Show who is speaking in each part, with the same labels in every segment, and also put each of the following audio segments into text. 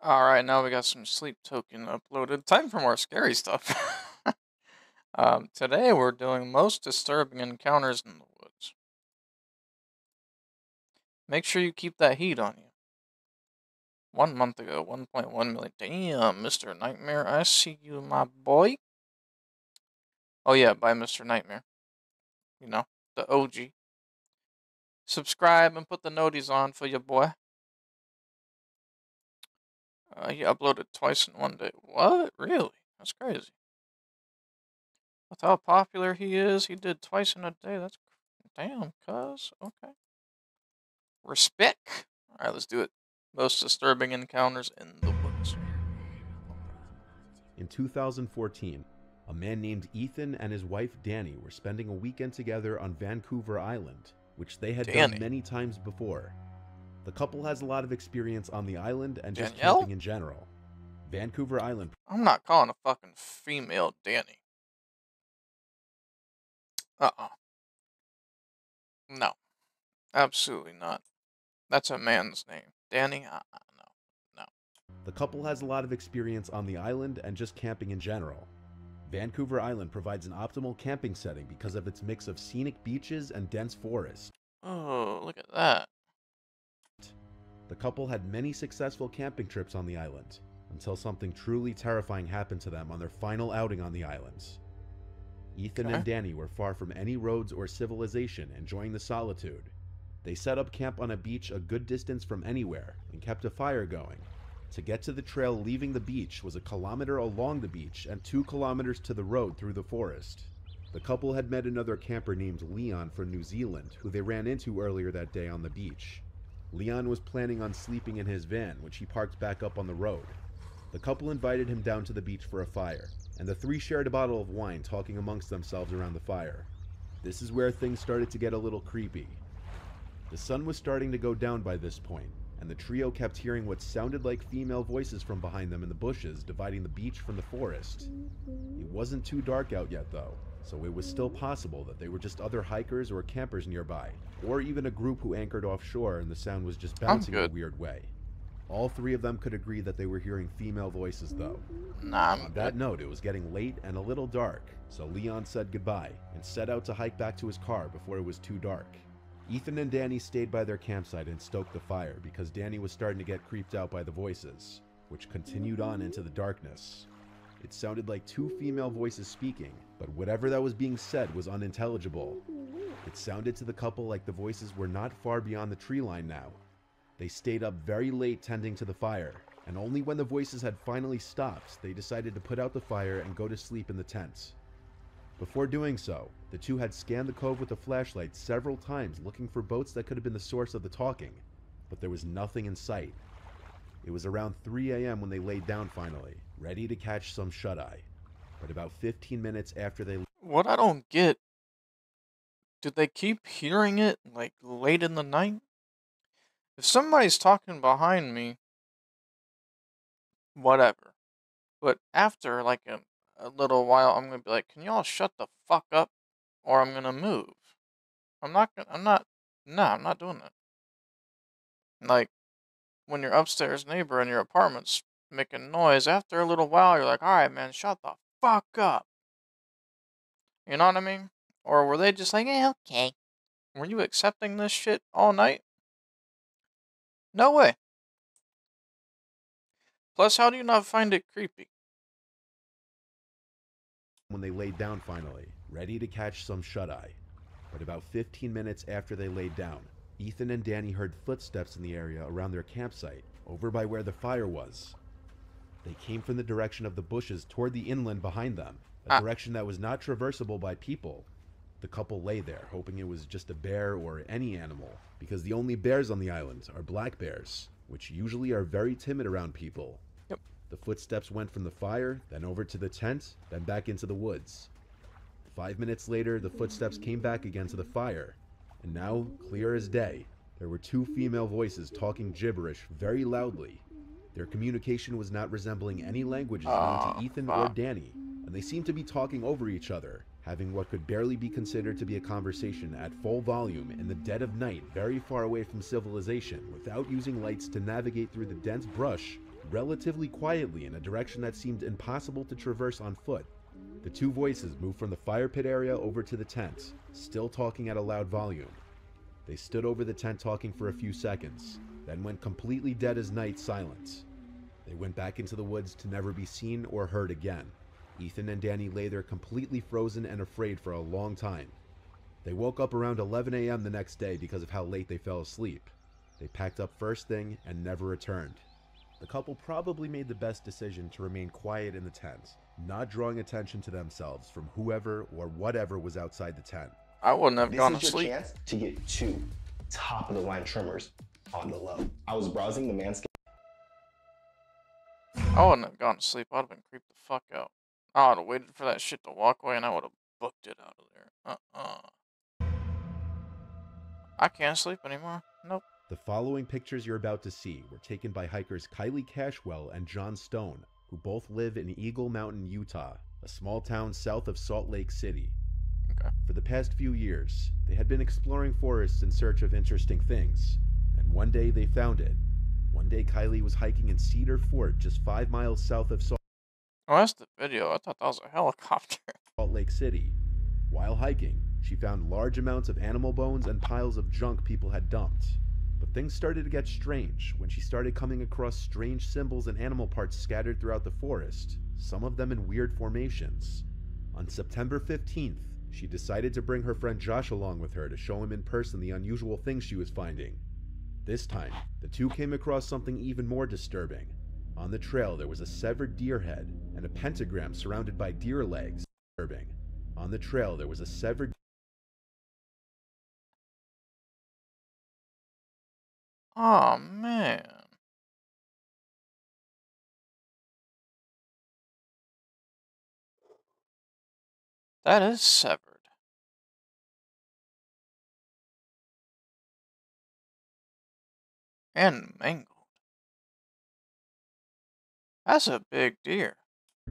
Speaker 1: Alright, now we got some sleep token uploaded. Time for more scary stuff. Today we're doing most disturbing encounters in the woods. Make sure you keep that heat on you. 1 month ago, 1.1 million. Damn, Mr. Nightmare, I see you, my boy. Oh yeah, by Mr. Nightmare. You know, the OG. Subscribe and put the noties on for your boy. He uploaded twice in one day. What? Really? That's crazy. With how popular he is, he did twice in a day. That's damn, cuz. Okay. Respect. Alright, let's do it. Most disturbing encounters in the woods.
Speaker 2: In 2014, a man named Ethan and his wife Danny were spending a weekend together on Vancouver Island, which they had done
Speaker 1: Danny.
Speaker 2: many times before. The couple has a lot of experience on the island and just
Speaker 1: Danielle?
Speaker 2: camping in general. Vancouver Island.
Speaker 1: I'm not calling a fucking female Danny. Uh-uh. No. Absolutely not. That's a man's name. Danny? No. No.
Speaker 2: The couple has a lot of experience on the island and just camping in general. Vancouver Island provides an optimal camping setting because of its mix of scenic beaches and dense forest.
Speaker 1: Oh, look at that.
Speaker 2: The couple had many successful camping trips on the island, until something truly terrifying happened to them on their final outing on the islands. Ethan and Danny were far from any roads or civilization, enjoying the solitude. They set up camp on a beach a good distance from anywhere and kept a fire going. To get to the trail leaving the beach was a kilometer along the beach and 2 kilometers to the road through the forest. The couple had met another camper named Leon from New Zealand, who they ran into earlier that day on the beach. Leon was planning on sleeping in his van, which he parked back up on the road. The couple invited him down to the beach for a fire, and the three shared a bottle of wine, talking amongst themselves around the fire. This is where things started to get a little creepy. The sun was starting to go down by this point, and the trio kept hearing what sounded like female voices from behind them in the bushes dividing the beach from the forest. It wasn't too dark out yet though, so it was still possible that they were just other hikers or campers nearby, or even a group who anchored offshore and the sound was just bouncing in a weird way. All three of them could agree that they were hearing female voices though. On that note, it was getting late and a little dark, so Leon said goodbye and set out to hike back to his car before it was too dark. Ethan and Danny stayed by their campsite and stoked the fire because Danny was starting to get creeped out by the voices, which continued on into the darkness. It sounded like 2 female voices speaking, but whatever that was being said was unintelligible. It sounded to the couple like the voices were not far beyond the tree line now. They stayed up very late tending to the fire, and only when the voices had finally stopped, they decided to put out the fire and go to sleep in the tent. Before doing so, the two had scanned the cove with a flashlight several times looking for boats that could have been the source of the talking, but there was nothing in sight. It was around 3 a.m. when they laid down finally, ready to catch some shut-eye. But about 15 minutes after they...
Speaker 1: What I don't get, do they keep hearing it, like, late in the night? If somebody's talking behind me, whatever. But after, like, a little while, I'm gonna be like, can y'all shut the fuck up? Or I'm gonna move. I'm not doing that. Like, when your upstairs neighbor in your apartment's making noise, after a little while, you're like, alright, man, shut the fuck up. You know what I mean? Or were they just like, okay. Were you accepting this shit all night? No way. Plus, how do you not find it creepy?
Speaker 2: When they laid down finally, ready to catch some shut-eye. But about 15 minutes after they laid down, Ethan and Danny heard footsteps in the area around their campsite, over by where the fire was. They came from the direction of the bushes toward the inland behind them, a direction that was not traversable by people. The couple lay there, hoping it was just a bear or any animal, because the only bears on the island are black bears, which usually are very timid around people.
Speaker 1: Yep.
Speaker 2: The footsteps went from the fire, then over to the tent, then back into the woods. 5 minutes later, the footsteps came back again to the fire, and now, clear as day, there were 2 female voices talking gibberish very loudly. Their communication was not resembling any languages known to Ethan or Danny, and they seemed to be talking over each other, having what could barely be considered to be a conversation at full volume in the dead of night very far away from civilization without using lights to navigate through the dense brush relatively quietly in a direction that seemed impossible to traverse on foot. The two voices moved from the fire pit area over to the tent, still talking at a loud volume. They stood over the tent talking for a few seconds, then went completely dead as night silent. They went back into the woods to never be seen or heard again. Ethan and Danny lay there completely frozen and afraid for a long time. They woke up around 11 a.m. the next day because of how late they fell asleep. They packed up first thing and never returned. The couple probably made the best decision to remain quiet in the tent, not drawing attention to themselves from whoever or whatever was outside the tent.
Speaker 1: I wouldn't have gone to
Speaker 3: This is your
Speaker 1: sleep.
Speaker 3: chance to get 2 top-of-the-line trimmers on the low. I was browsing the Manscaped.
Speaker 1: I wouldn't have gone to sleep. I'd have been creeped the fuck out. I would have waited for that shit to walk away and I would have booked it out of there. I can't sleep anymore. Nope.
Speaker 2: The following pictures you're about to see were taken by hikers Kylie Cashwell and John Stone, who both live in Eagle Mountain, Utah, a small town south of Salt Lake City.
Speaker 1: Okay.
Speaker 2: For the past few years, they had been exploring forests in search of interesting things, and one day they found it. One day Kylie was hiking in Cedar Fort, just 5 miles south of Salt
Speaker 1: Oh, that's the video. I thought that was a helicopter.
Speaker 2: Lake City. While hiking, she found large amounts of animal bones and piles of junk people had dumped. But things started to get strange when she started coming across strange symbols and animal parts scattered throughout the forest, some of them in weird formations. On September 15th, she decided to bring her friend Josh along with her to show him in person the unusual things she was finding. This time, the two came across something even more disturbing. On the trail, there was a severed deer head and a pentagram surrounded by deer legs. Disturbing. On the trail, there was a severed...
Speaker 1: Oh, man. That is severed. And mangled. That's a big deer.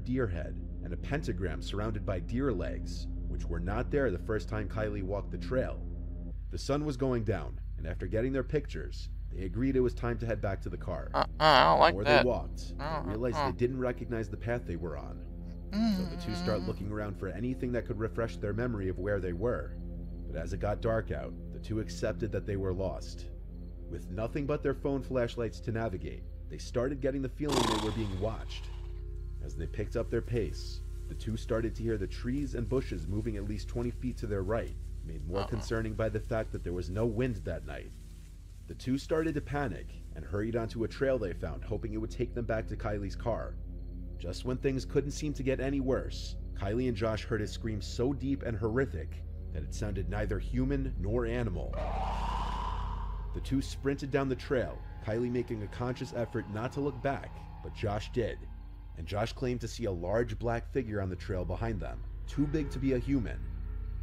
Speaker 2: deer head and a pentagram surrounded by deer legs, which were not there the first time Kylie walked the trail. The sun was going down, and after getting their pictures, they agreed it was time to head back to the car.
Speaker 1: I don't like
Speaker 2: The more
Speaker 1: that.
Speaker 2: they walked, they realized they didn't recognize the path they were on. So the two start looking around for anything that could refresh their memory of where they were. But as it got dark out, the two accepted that they were lost. With nothing but their phone flashlights to navigate, they started getting the feeling they were being watched. As they picked up their pace, the two started to hear the trees and bushes moving at least 20 feet to their right, made more concerning by the fact that there was no wind that night. The two started to panic and hurried onto a trail they found, hoping it would take them back to Kylie's car. Just when things couldn't seem to get any worse, Kylie and Josh heard a scream so deep and horrific that it sounded neither human nor animal. The two sprinted down the trail, Kylie making a conscious effort not to look back, but Josh did. And Josh claimed to see a large black figure on the trail behind them, too big to be a human.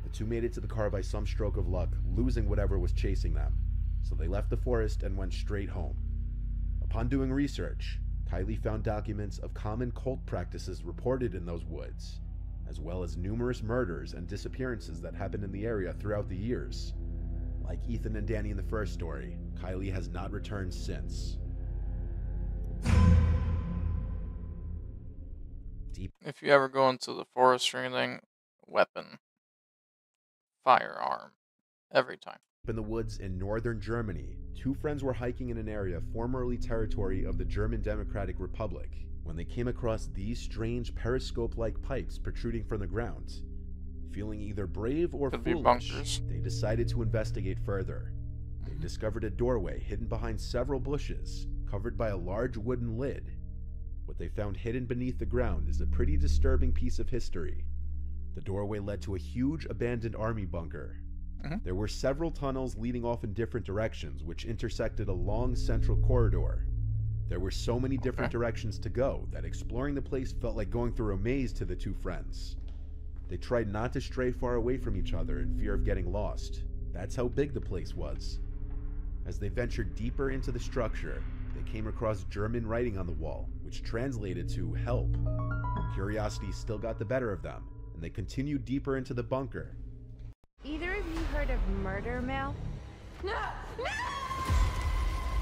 Speaker 2: The two made it to the car by some stroke of luck, losing whatever was chasing them. So they left the forest and went straight home. Upon doing research, Kylie found documents of common cult practices reported in those woods, as well as numerous murders and disappearances that happened in the area throughout the years. Like Ethan and Danny in the first story, Kylie has not returned since.
Speaker 1: If you ever go into the forest or anything, weapon, firearm, every time.
Speaker 2: In the woods in northern Germany, two friends were hiking in an area formerly territory of the German Democratic Republic when they came across these strange periscope-like pipes protruding from the ground. Feeling either brave or
Speaker 1: Could be
Speaker 2: foolish,
Speaker 1: bunkers.
Speaker 2: they decided to investigate further. They discovered a doorway hidden behind several bushes, covered by a large wooden lid. What they found hidden beneath the ground is a pretty disturbing piece of history. The doorway led to a huge abandoned army bunker. There were several tunnels leading off in different directions, which intersected a long central corridor. There were so many different directions to go that exploring the place felt like going through a maze to the two friends. They tried not to stray far away from each other in fear of getting lost. That's how big the place was. As they ventured deeper into the structure, they came across German writing on the wall, which translated to "help." Curiosity still got the better of them, and they continued deeper into the bunker.
Speaker 4: Either of you heard of murder mail?
Speaker 5: No! No!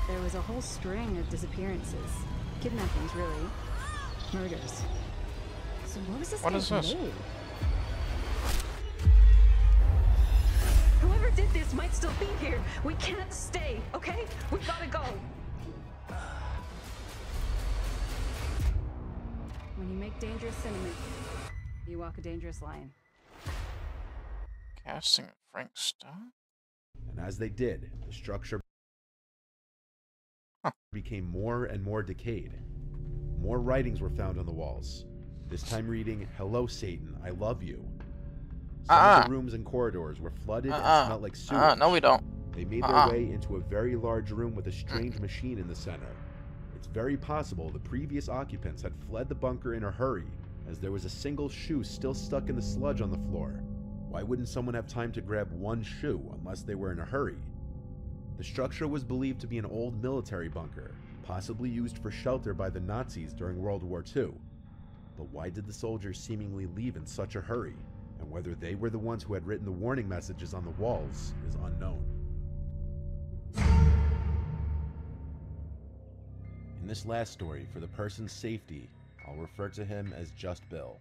Speaker 4: There was a whole string of disappearances.
Speaker 5: Kidnappings, really. Murders. So what was this
Speaker 1: What
Speaker 5: guy's
Speaker 1: is this?
Speaker 5: name? Whoever did this might still be here. We can't stay, okay? We've gotta go. When you make dangerous cinnamon, you walk a dangerous line.
Speaker 1: Casting of Frank Stone?
Speaker 2: And as they did, the structure became more and more decayed. More writings were found on the walls, this time reading, "Hello, Satan, I love you." Some of the rooms and corridors were flooded and smelled like sewage.
Speaker 1: No, we don't.
Speaker 2: They made their way into a very large room with a strange machine in the center. It's very possible the previous occupants had fled the bunker in a hurry, as there was a single shoe still stuck in the sludge on the floor. Why wouldn't someone have time to grab one shoe unless they were in a hurry? The structure was believed to be an old military bunker, possibly used for shelter by the Nazis during World War II. But why did the soldiers seemingly leave in such a hurry? And whether they were the ones who had written the warning messages on the walls is unknown. In this last story, for the person's safety, I'll refer to him as just Bill.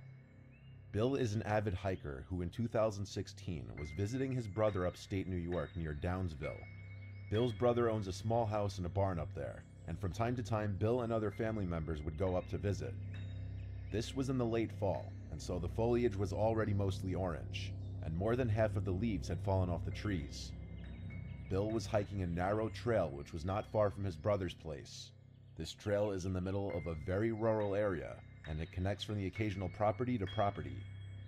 Speaker 2: Bill is an avid hiker who in 2016 was visiting his brother upstate New York near Downsville. Bill's brother owns a small house and a barn up there, and from time to time Bill and other family members would go up to visit. This was in the late fall, and so the foliage was already mostly orange, and more than half of the leaves had fallen off the trees. Bill was hiking a narrow trail which was not far from his brother's place. This trail is in the middle of a very rural area, and it connects from the occasional property to property.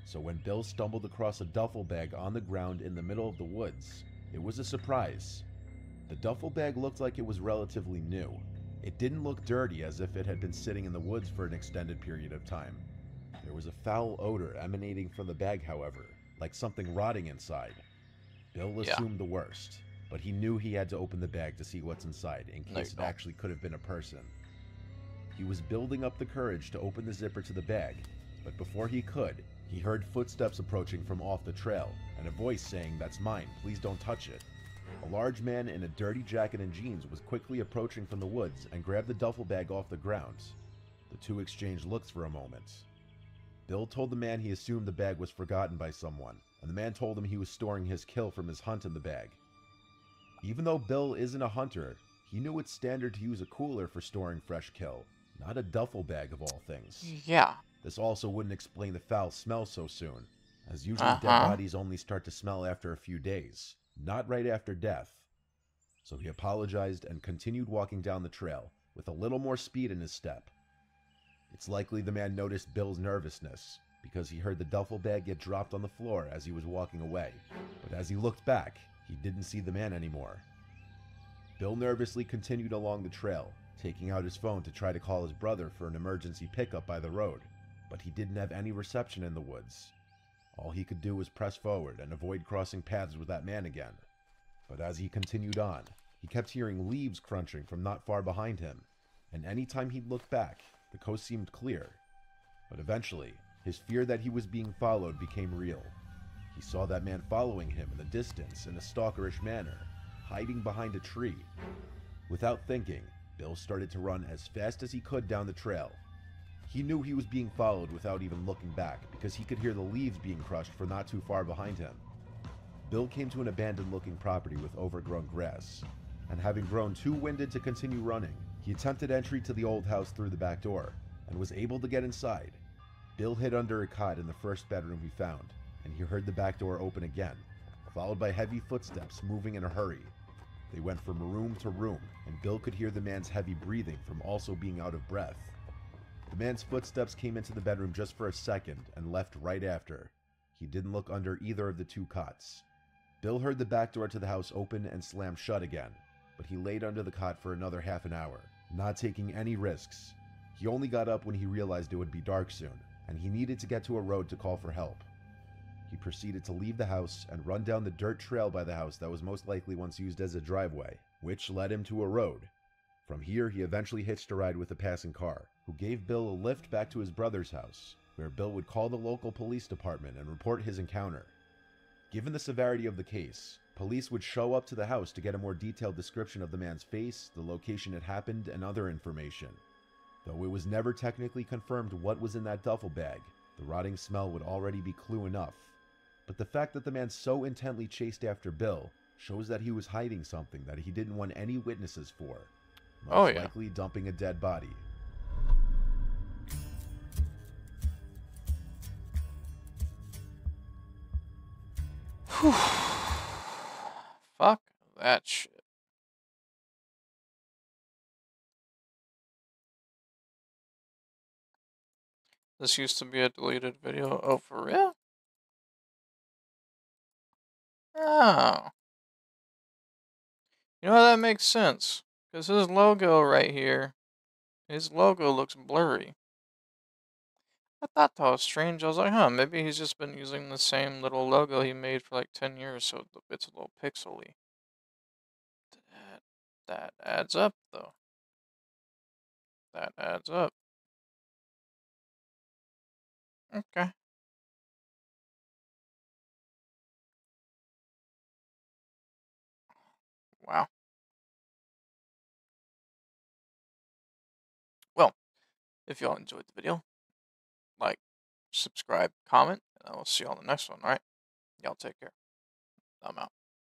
Speaker 2: So when Bill stumbled across a duffel bag on the ground in the middle of the woods, it was a surprise. The duffel bag looked like it was relatively new. It didn't look dirty as if it had been sitting in the woods for an extended period of time. There was a foul odor emanating from the bag, however, like something rotting inside. Bill assumed the worst, but he knew he had to open the bag to see what's inside in case it actually could have been a person. He was building up the courage to open the zipper to the bag, but before he could, he heard footsteps approaching from off the trail and a voice saying, "That's mine, please don't touch it." A large man in a dirty jacket and jeans was quickly approaching from the woods and grabbed the duffel bag off the ground. The two exchanged looks for a moment. Bill told the man he assumed the bag was forgotten by someone, and the man told him he was storing his kill from his hunt in the bag. Even though Bill isn't a hunter, he knew it's standard to use a cooler for storing fresh kill, not a duffel bag of all things.
Speaker 1: Yeah.
Speaker 2: This also wouldn't explain the foul smell so soon, as usually dead bodies only start to smell after a few days, not right after death. So he apologized and continued walking down the trail, with a little more speed in his step. It's likely the man noticed Bill's nervousness, because he heard the duffel bag get dropped on the floor as he was walking away, but as he looked back, he didn't see the man anymore. Bill nervously continued along the trail, taking out his phone to try to call his brother for an emergency pickup by the road, but he didn't have any reception in the woods. All he could do was press forward and avoid crossing paths with that man again. But as he continued on, he kept hearing leaves crunching from not far behind him, and any time he looked back, the coast seemed clear. But eventually, his fear that he was being followed became real. He saw that man following him in the distance in a stalkerish manner, hiding behind a tree. Without thinking, Bill started to run as fast as he could down the trail. He knew he was being followed without even looking back, because he could hear the leaves being crushed for not too far behind him. Bill came to an abandoned-looking property with overgrown grass, and having grown too winded to continue running, he attempted entry to the old house through the back door, and was able to get inside. Bill hid under a cot in the first bedroom he found, and he heard the back door open again, followed by heavy footsteps moving in a hurry. They went from room to room, and Bill could hear the man's heavy breathing from also being out of breath. The man's footsteps came into the bedroom just for a second and left right after. He didn't look under either of the two cots. Bill heard the back door to the house open and slam shut again, but he laid under the cot for another half an hour, not taking any risks. He only got up when he realized it would be dark soon, and he needed to get to a road to call for help. He proceeded to leave the house and run down the dirt trail by the house that was most likely once used as a driveway, which led him to a road. From here, he eventually hitched a ride with a passing car, who gave Bill a lift back to his brother's house, where Bill would call the local police department and report his encounter. Given the severity of the case, police would show up to the house to get a more detailed description of the man's face, the location it happened, and other information. Though it was never technically confirmed what was in that duffel bag, the rotting smell would already be clue enough. But the fact that the man so intently chased after Bill shows that he was hiding something that he didn't want any witnesses for,
Speaker 1: Oh,
Speaker 2: most
Speaker 1: yeah.
Speaker 2: likely dumping a dead body.
Speaker 1: Fuck that shit. This used to be a deleted video. Oh, for real? Oh. You know, that makes sense. Because his logo right here, his logo looks blurry. I thought that was strange. I was like, huh, maybe he's just been using the same little logo he made for like 10 years, so it's a little pixely. That adds up, though. That adds up. Okay. Wow. Well, if y'all enjoyed the video, like, subscribe, comment, and I will see you on the next one, alright? Y'all take care. I'm out.